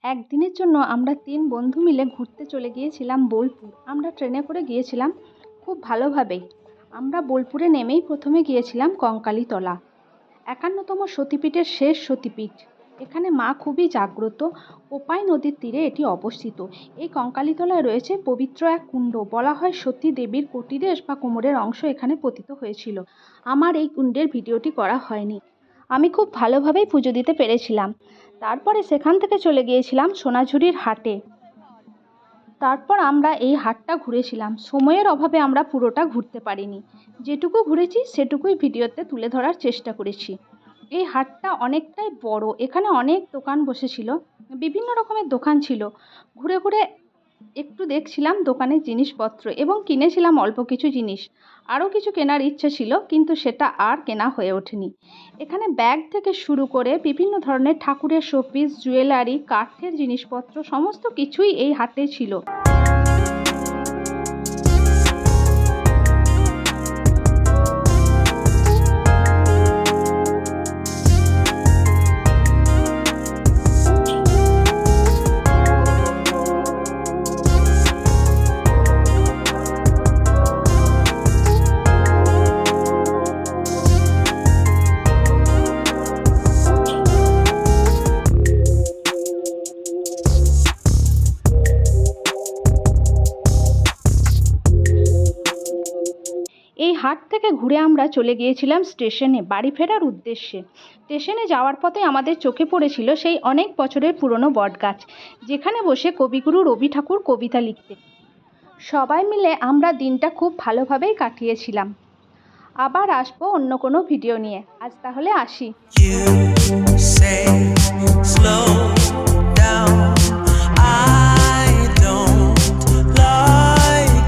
একদিনের জন্য আমরা ৩ বন্ধু মিলে ঘুরতে চলে গিয়েছিলাম বোলপুর। আমরা ট্রেনে করে গিয়েছিলাম খুব ভালোভাবেই। আমরা বোলপুরে নেমেই প্রথমে গিয়েছিলাম কঙ্কালীতলা, ৫১তম সতীপীঠের শেষ সতীপীঠ। এখানে মা খুবই জাগ্রত। কোপাই নদীর তীরে এটি অবস্থিত। এই কঙ্কালীতলায় রয়েছে পবিত্র এক কুণ্ড। বলা হয় সতী দেবীর কটিদেশ বা কোমরের অংশ এখানে পতিত হয়েছিল। আমার এই কুণ্ডের ভিডিওটি করা হয়নি। আমি খুব ভালোভাবেই পুজো দিতে পেরেছিলাম। তারপরে সেখান থেকে চলে গিয়েছিলাম সোনাঝুরির হাটে। তারপর আমরা এই হাটটা ঘুরেছিলাম। সময়ের অভাবে আমরা পুরোটা ঘুরতে পারিনি। যেটুকু ঘুরেছি সেটুকুই ভিডিওতে তুলে ধরার চেষ্টা করেছি। এই হাটটা অনেকটাই বড়। এখানে অনেক দোকান বসেছিল, বিভিন্ন রকমের দোকান ছিল। ঘুরে ঘুরে একটু দেখছিলাম দোকানের জিনিসপত্র এবং কিনেছিলাম অল্প কিছু জিনিস। আরও কিছু কেনার ইচ্ছে ছিল, কিন্তু সেটা আর কেনা হয়ে ওঠেনি। এখানে ব্যাগ থেকে শুরু করে বিভিন্ন ধরনের ঠাকুরের শোপিস, জুয়েলারি, কাঠের জিনিসপত্র সমস্ত কিছুই এই হাটে ছিল। এই হাট থেকে ঘুরে আমরা চলে গিয়েছিলাম স্টেশনে বাড়ি ফেরার উদ্দেশ্যে। স্টেশনে যাওয়ার পথে আমাদের চোখে পড়েছিল সেই অনেক বছরের পুরনো বটগাছ, যেখানে বসে কবিগুরু রবি ঠাকুর কবিতা লিখতেন। সবাই মিলে আমরা দিনটা খুব ভালোভাবেই কাটিয়েছিলাম। আবার আসবো অন্য কোনো ভিডিও নিয়ে। আজ তাহলে আসি।